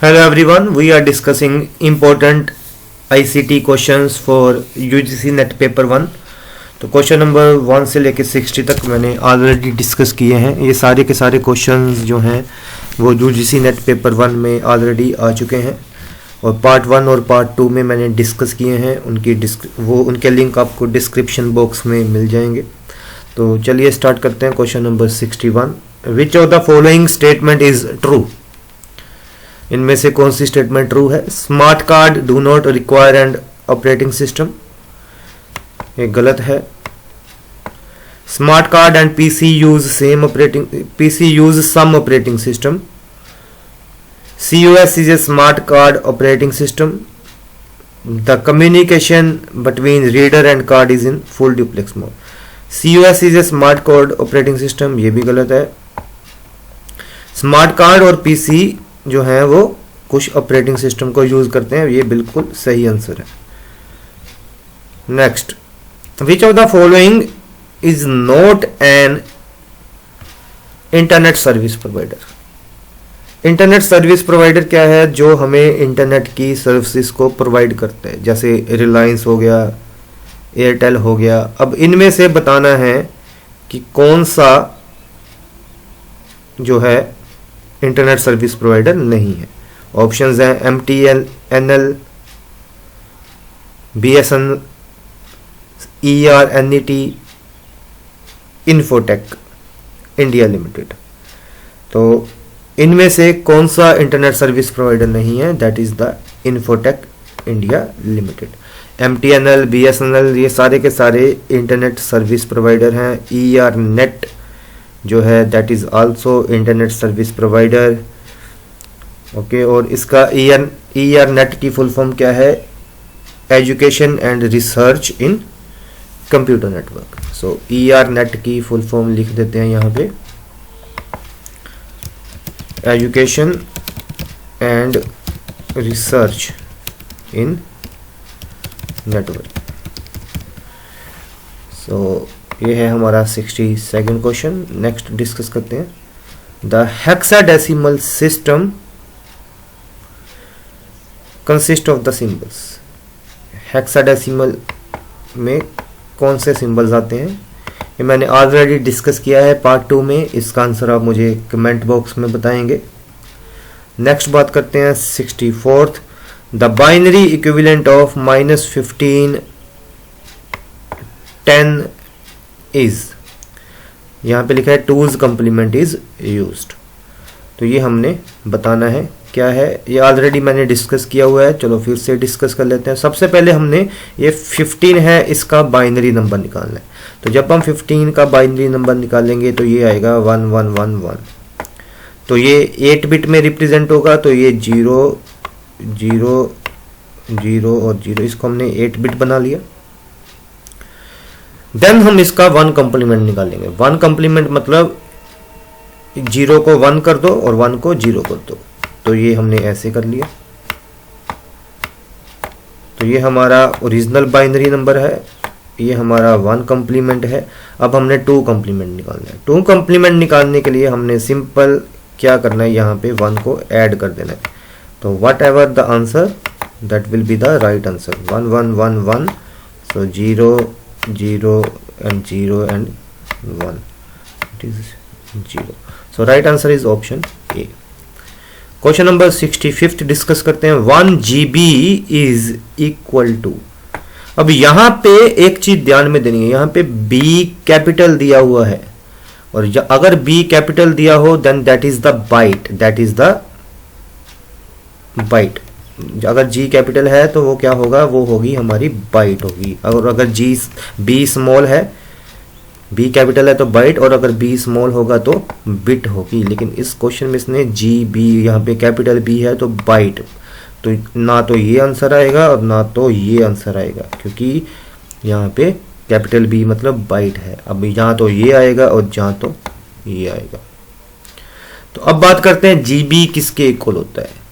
Hello everyone, we are discussing important ICT questions for UGC net paper 1। तो question number 1 से लेकर 60 तक मैंने ऑलरेडी डिस्कस किए हैं। ये सारे के सारे क्वेश्चंस जो हैं वो UGC नेट पेपर 1 में ऑलरेडी आ चुके हैं और पार्ट 1 और पार्ट 2 में मैंने डिस्कस किए हैं। उनके लिंक आपको डिस्क्रिप्शन बॉक्स में मिल जाएंगे। तो चलिए स्टार्ट करते हैं। Question number 61, which of the following statement is true? इनमें से कौन सी स्टेटमेंट ट्रू है? Smart card do not require and operating system, ये गलत है। Smart card and PC use some operating system. COS is a smart card operating system. The communication between reader and card is in full duplex mode. COS is a smart card operating system, ये भी गलत है। Smart card और PC जो है वो कुछ operating system को यूज करते हैं, ये बिल्कुल सही आंसर है। Next, which of the following is not an internet service provider? Internet service provider क्या है? जो हमें इंटरनेट की सर्विसेज को प्रोवाइड करता है, जैसे रिलायंस हो गया, एयरटेल हो गया। अब इनमें से बताना है कि कौन सा जो है इंटरनेट सर्विस प्रोवाइडर नहीं है। ऑप्शंस हैं MTNL, BSNL, ERNET, infotech India limited. तो इनमें से कौन सा इंटरनेट सर्विस प्रोवाइडर नहीं है? That is the Infotech India limited. MTNL, BSNL ये सारे के सारे इंटरनेट सर्विस प्रोवाइडर हैं। ERNET जो है that is also internet service provider. Okay, और इसका ERNET की फुल फॉर्म क्या है? Education and research in computer network. So ERNET की फुल फॉर्म लिख देते हैं यहाँ पे, education and research in network. So ये है हमारा 62nd क्वेश्चन। नेक्स्ट डिस्कस करते हैं। The hexadecimal system consist of the symbols. Hexadecimal में कौन से सिंबल्स आते हैं? ये मैंने ऑलरेडी डिस्कस किया है पार्ट 2 में। इसका आंसर आप मुझे कमेंट बॉक्स में बताएंगे। नेक्स्ट बात करते हैं 64th, the binary equivalent of -15 10 is. यहाँ पे लिखा है टूज कंप्लीमेंट इज यूज्ड। तो ये हमने बताना है क्या है। ये ऑलरेडी मैंने डिस्कस किया हुआ है, चलो फिर से डिस्कस कर लेते हैं। सबसे पहले हमने ये 15 है, इसका बाइनरी नंबर निकालना है। तो जब हम 15 का बाइनरी नंबर निकालेंगे तो ये आएगा 1111। तो ये 8 बिट में रिप्रेजेंट होगा, तो ये 0 0 0 और 0, इसको हमने 8 बिट बना लिया। देन हम इसका 1 कंप्लीमेंट निकालेंगे। 1 कंप्लीमेंट मतलब 0 को 1 कर दो और 1 को 0 कर दो। तो ये हमने ऐसे कर लिया। तो ये हमारा ओरिजिनल बाइनरी नंबर है, ये हमारा 1 कंप्लीमेंट है। अब हमने 2 कंप्लीमेंट निकालना है। 2 कंप्लीमेंट निकालने के लिए हमने सिंपल क्या करना है, यहाँ पे 1 को ऐड कर देना है। तो what ever the answer that will be the right answer. 1 1 1 1, so 0 0 and 0 and 1, it is 0. So right answer is option A. Question number 65th discuss करते हैं। 1 GB इज इक्वल टू। अब यहाँ पे एक चीज ध्यान में देनी है, यहाँ पे B कैपिटल दिया हुआ है और अगर B कैपिटल दिया हो then that is the byte, that is the byte. अगर G कैपिटल है तो वो क्या होगा, वो होगी हमारी बाइट होगी। और अगर B स्मॉल है, B कैपिटल है तो बाइट, और अगर B स्मॉल होगा तो बिट होगी। लेकिन इस क्वेश्चन में इसने GB, यहाँ पे कैपिटल B है तो बाइट। तो ना तो ये आंसर आएगा और ना तो ये आंसर आएगा, क्योंकि यहाँ पे कैपिटल B मतलब बाइट है। अब यहाँ तो ये आएगा और जहाँ तो ये आएगा। तो अब बात करते हैं GB किसके इक्वल होता है।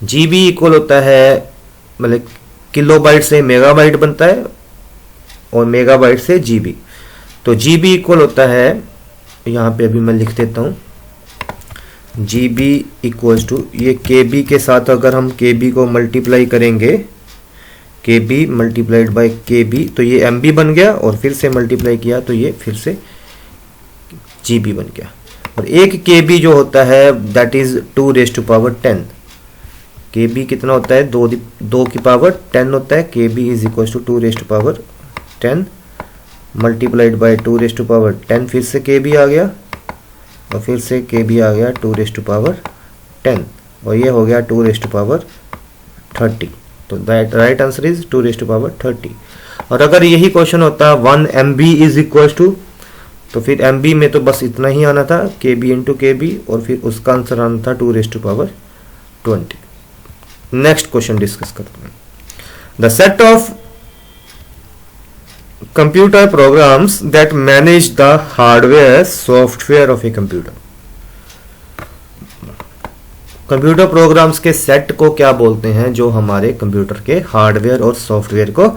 GB इक्वल होता है, मतलब किलोबाइट से मेगाबाइट बनता है और मेगाबाइट से GB। तो GB इक्वल होता है, यहाँ पे अभी मैं लिख देता हूँ, GB इक्वल्स टू, ये KB के साथ अगर हम KB को मल्टीप्लाई करेंगे, KB मल्टीप्लाइड बाय KB, तो ये MB बन गया, और फिर से मल्टीप्लाई किया तो ये फिर से GB बन गया। और एक KB जो होता है that is 2 raise to power 10। KB कितना होता है, 2 की पावर 10 होता है। KB is equal to 2 raise to power 10 multiplied by 2 raise to power 10, फिर से KB आ गया, और फिर से KB आ गया 2 रेज़ टू पावर 10, और ये हो गया 2 रेज़ टू पावर 30। तो that right answer is 2 raise to power 30। और अगर यही क्वेश्चन होता 1 MB इज इक्वल टू, तो फिर MB में तो बस इतना ही आना था, KB इंटू KB, और फिर उसका आंसर आना था 2 raise to power 20। Next question discuss करते हैं। The set of computer programs that manage the hardware software of a computer. Computer programs के सेट को क्या बोलते हैं, जो हमारे कंप्यूटर के हार्डवेयर और सॉफ्टवेयर को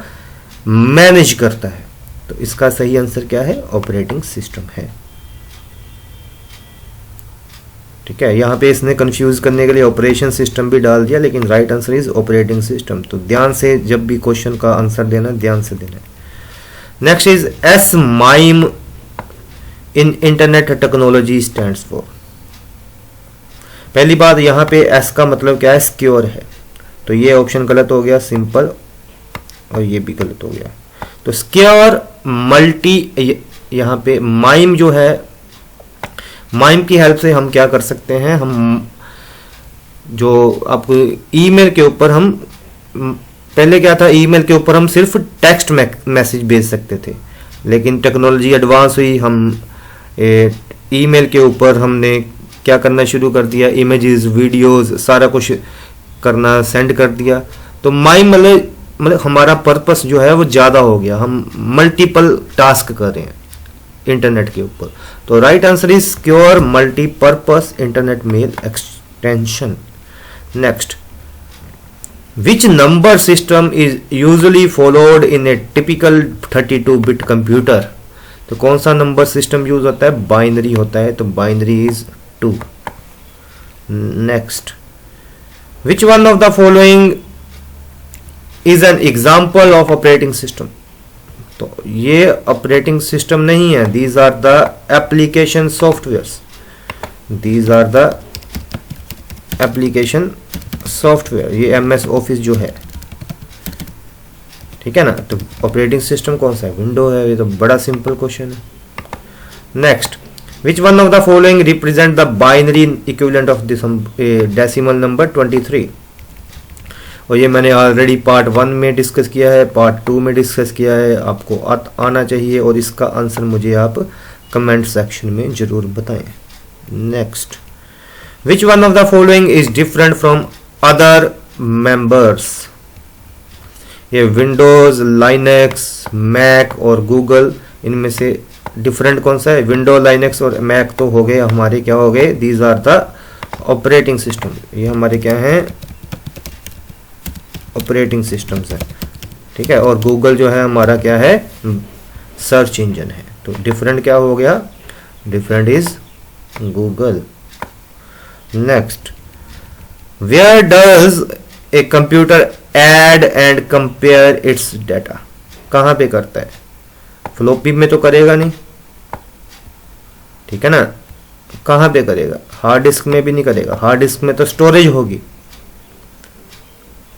मैनेज करता है। तो इसका सही आंसर क्या है, ऑपरेटिंग सिस्टम है। ठीक है, यहां पे इसने कंफ्यूज करने के लिए ऑपरेशन सिस्टम भी डाल दिया, लेकिन right answer is operating system. तो ध्यान से जब भी क्वेश्चन का आंसर देना, ध्यान से देना। Next is SMIME in internet technology stands for. पहली बात, यहां पे S का मतलब क्या है, सिक्योर है, तो ये ऑप्शन गलत हो गया, सिंपल, और ये भी गलत हो गया। तो सिक्योर मल्टी, यहां पे माइम जो है, माइम की हेल्प से हम क्या कर सकते हैं, हम जो आपको ईमेल के ऊपर हम, पहले क्या था, ईमेल के ऊपर हम सिर्फ टेक्स्ट मैसेज भेज सकते थे, लेकिन टेक्नोलॉजी एडवांस हुई, हम ईमेल के ऊपर हमने क्या करना शुरू कर दिया, इमेजेस, वीडियोस, सारा कुछ करना, सेंड कर दिया। तो माइम मतलब हमारा पर्पस जो है वो ज़्यादा हो गया, हम मल्टीपल टास्क कर रहे हैं इंटरनेट के ऊपर। तो right answer is secure multipurpose internet mail extension. Next, which number system is usually followed in a typical 32-बिट कंप्यूटर। तो कौन सा नंबर सिस्टम यूज होता है, बाइनरी होता है, तो binary is 2। Next, which one of the following is an example of operating system. तो ये ऑपरेटिंग सिस्टम नहीं है, these are the application softwares, these are the application software. ये MS ऑफिस जो है, ठीक है ना। तो ऑपरेटिंग सिस्टम कौन सा है, विंडो है। ये तो बड़ा सिंपल क्वेश्चन है। Next, which one of the following represent the binary equivalent of decimal number 23। और ये मैंने ऑलरेडी पार्ट 1 में डिस्कस किया है, पार्ट 2 में डिस्कस किया है, आपको आना चाहिए, और इसका आंसर मुझे आप कमेंट सेक्शन में जरूर बताएं। Next, which one of the following is different from other members. ये विंडोज, लाइनेक्स, मैक और गूगल, इनमें से डिफरेंट कौन सा है, विंडो, लाइनेक्स और मैक तो हो गए हमारे, क्या हो गए, these are the operating system. ये हमारे क्या हैं, ऑपरेटिंग सिस्टम्स है, ठीक है। और गूगल जो है हमारा क्या है, सर्च इंजन है। तो डिफरेंट क्या हो गया, different is Google. Next, where does a computer add and compare its data. कहां पे करता है, फ्लॉपी में तो करेगा नहीं, ठीक है ना। कहां पे करेगा, हार्ड डिस्क में भी नहीं करेगा, हार्ड डिस्क में तो स्टोरेज होगी।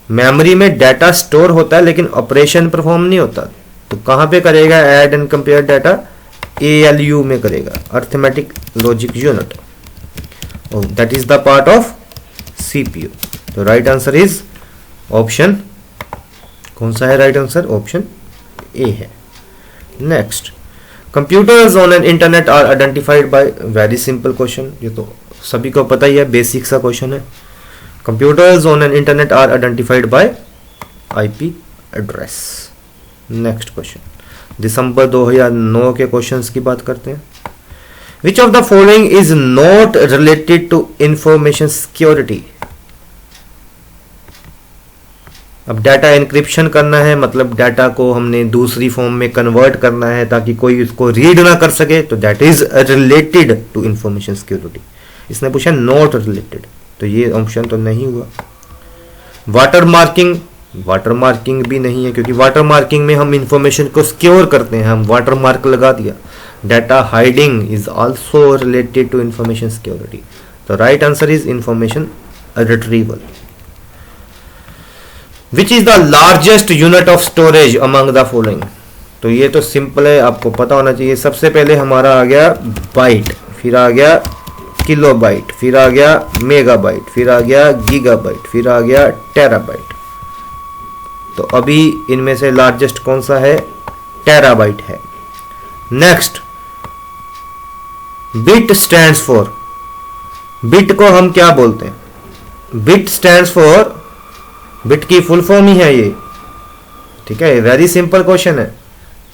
मेमोरी में डाटा स्टोर होता है लेकिन ऑपरेशन परफॉर्म नहीं होता। तो कहां पे करेगा add and compare data, ALU में करेगा, अर्थमेटिक लॉजिक यूनिट, और that is the part of CPU। तो राइट आंसर इज ऑप्शन, कौन सा है राइट आंसर, ऑप्शन A है। Next, computers on an internet are identified by, very simple question, ये तो सभी को पता ही है, बेसिक सा क्वेश्चन है। Computers on an internet are identified by IP address. Next question, दिसंबर 2009 के क्वेश्चंस की बात करते हैं। Which of the following is not related to information security. अब डाटा एन्क्रिप्शन करना है, मतलब डाटा को हमने दूसरी फॉर्म में कन्वर्ट करना है ताकि कोई उसको रीड ना कर सके, तो that is related to information security. इसने पूछा नॉट रिलेटेड, तो ये ऑप्शन तो नहीं हुआ। वाटर मार्किंग, वाटर मार्किंग भी नहीं है, क्योंकि वाटर मार्किंग में हम इंफॉर्मेशन को सिक्योर करते हैं, हम वाटर मार्क लगा दिया। Data hiding is also related to information security, तो right answer is information retrieval. Which is the largest unit of storage among the following, तो ये तो सिंपल है, आपको पता होना चाहिए। सबसे पहले हमारा आ गया बाइट, फिर आ गया किलोबाइट, फिर आ गया मेगाबाइट, फिर आ गया गीगाबाइट, फिर आ गया टेराबाइट। तो अभी इनमें से लार्जेस्ट कौन सा है? टेराबाइट है। Next, bit stands for, bit को हम क्या बोलते हैं? बिट स्टैंड्स फॉर, बिट की फुल फॉर्म ही है ये, ठीक है, वेरी सिंपल क्वेश्चन है।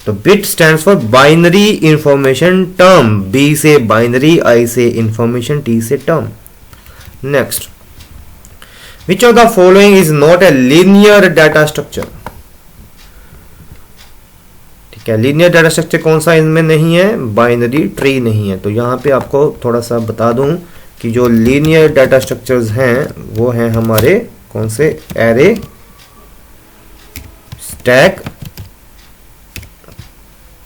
तो bit stands for binary information term, B से बाइनरी, आई से इंफॉर्मेशन, टी से term. Next, which of the following is not a linear data structure, ठीक है, लीनियर डाटा स्ट्रक्चर कौन सा इनमें नहीं है? बाइनरी ट्री नहीं है। तो यहां पे आपको थोड़ा सा बता दूं कि जो लीनियर डाटा स्ट्रक्चर्स हैं वो हैं हमारे कौन से? एरे, स्टैक,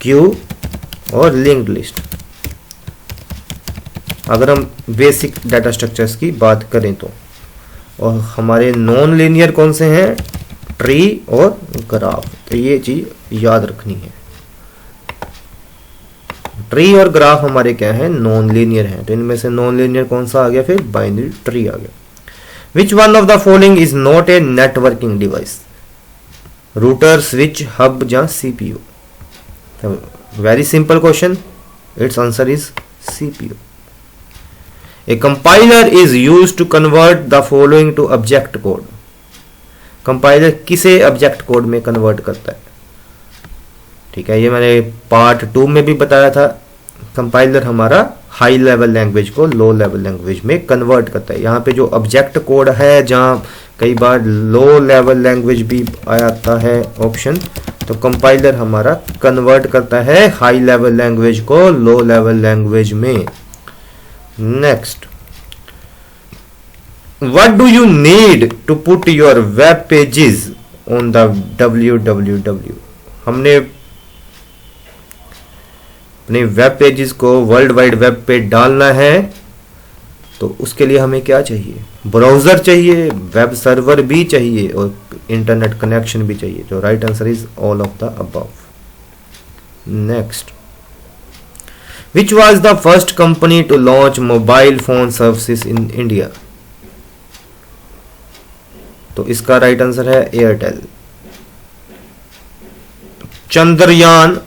क्यू और लिंक्ड लिस्ट। अगर हम बेसिक डाटा स्ट्रक्चर्स की बात करें तो, और हमारे नॉन लीनियर कौन से हैं? ट्री और ग्राफ। तो ये चीज याद रखनी है, ट्री और ग्राफ हमारे क्या है? नॉन लीनियर है। तो इनमें से नॉन लीनियर कौन सा आ गया? फिर बाइनरी ट्री आ गया। Which one of the following is not a networking device? Router, switch, hub या CPU? Very simple question, its answer is CPU. A compiler is used to convert the following to object code. Compiler किसे object code में convert करता है? ठीक है, ये मैंने part 2 में भी बताया था। कंपाइलर हमारा हाई लेवल लैंग्वेज को लो लेवल लैंग्वेज में कन्वर्ट करता है। यहाँ पे जो ऑब्जेक्ट कोड है, जहाँ कई बार लो लेवल लैंग्वेज भी आता है ऑप्शन, तो कंपाइलर हमारा कन्वर्ट करता है हाई लेवल लैंग्वेज को लो लेवल लैंग्वेज में। Next, what do you need to put your web pages on the www? हमने अपने वेब पेजेस को वर्ल्ड वाइड वेब पे डालना है, तो उसके लिए हमें क्या चाहिए? ब्राउजर चाहिए, वेब सर्वर भी चाहिए और इंटरनेट कनेक्शन भी चाहिए। तो right answer is all of the above. Next, Which was the first company to launch mobile phone services in India? तो इसका राइट आंसर है Airtel. Chandrayaan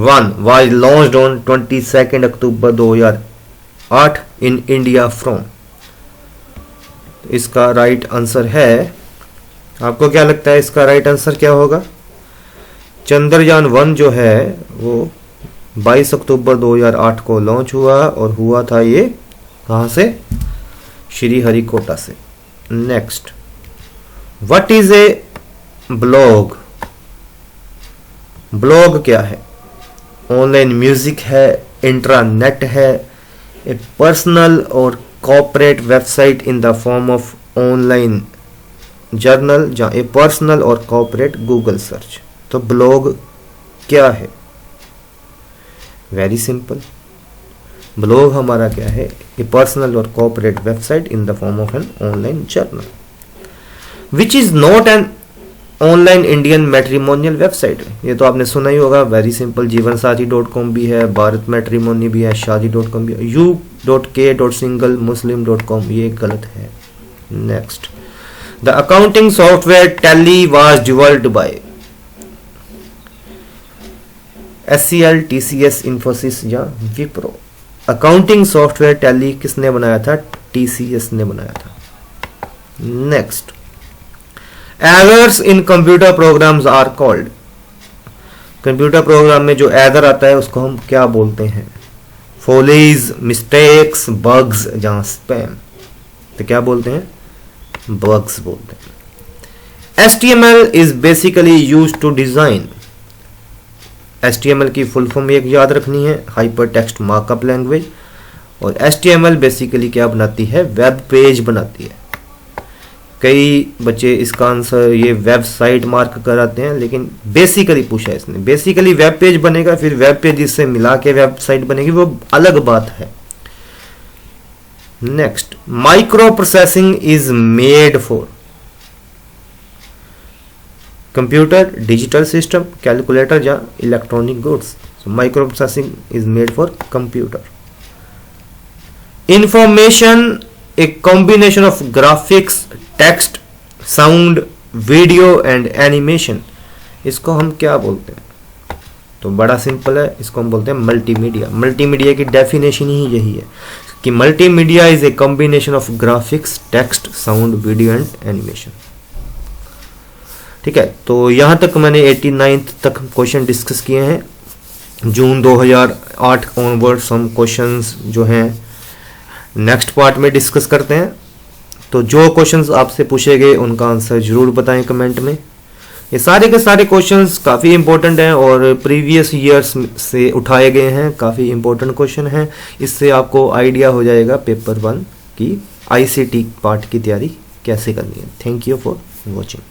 1 was launched on 22 October 2008 in India from? इसका right answer है, आपको क्या लगता है इसका राइट आंसर क्या होगा? चंद्रयान 1 जो है वो 22 अक्टूबर 2008 को लॉन्च हुआ और हुआ था ये कहां से? श्री हरिकोटा से। Next, what is a blog? Blog क्या है? ऑनलाइन म्यूजिक है, इंट्रानेट है, ए पर्सनल और corporate website in the form of online journal, जहां ए पर्सनल और कॉर्पोरेट गूगल सर्च। तो ब्लॉग क्या है? वेरी सिंपल, ब्लॉग हमारा क्या है? ए पर्सनल और corporate website in the form of an online journal. Which is not an online Indian matrimonial website? ये तो आपने सुना ही होगा, वेरी सिंपल, जीवनसाथी.com भी है, भारत मैट्रिमोनी भी है, शादी.com भी है, u.k.single-muslim.com, ये गलत है। Next, the accounting software tally was developed by? SCL, TCS, Infosys या विप्रो? अकाउंटिंग सॉफ्टवेयर टैली किसने बनाया था? TCS ने बनाया था। Next, errors in computer programs are called? Computer program में जो एरर आता है उसको हम क्या बोलते हैं? फोलीज, मिस्टेक्स, बग्स, जहां स्पैम, तो क्या बोलते हैं? बग्स बोलते हैं। HTML is basically used to design? HTML की फुल फॉर्म एक याद रखनी है, हाइपर टेक्स्ट मार्कअप लैंग्वेज, और HTML बेसिकली क्या बनाती है, वेब पेज बनाती है। कई बच्चे इसका आंसर ये वेबसाइट मार्क कराते हैं, लेकिन बेसिकली पूछा है इसने, बेसिकली वेब पेज बनेगा, फिर वेब पेज से मिला के वेबसाइट बनेगी, वो अलग बात है। Next, micro processing is made for computer, digital system, calculator या electronic goods. Micro processing is made for computer. Information a combination of graphics, text, sound, video and animation. इसको हम क्या बोलते हैं, तो बड़ा सिंपल है, इसको हम बोलते हैं मल्टीमीडिया। मल्टीमीडिया की डेफिनेशन ही यही है कि multimedia is a combination of graphics, text, sound, video and animation. ठीक है, तो यहां तक मैंने 89th तक क्वेश्चन डिस्कस किए हैं। जून 2008 ऑनवर्ड्स हम क्वेश्चंस जो हैं नेक्स्ट पार्ट में डिस्कस करते हैं। तो जो क्वेश्चंस आपसे पूछे गए उनका आंसर जरूर बताएं कमेंट में। ये सारे के सारे क्वेश्चंस काफ़ी इंपॉर्टेंट हैं और प्रीवियस ईयर्स से उठाए गए हैं, काफ़ी इंपॉर्टेंट क्वेश्चन हैं। इससे आपको आइडिया हो जाएगा पेपर 1 की ICT पार्ट की तैयारी कैसे करनी है। Thank you for watching.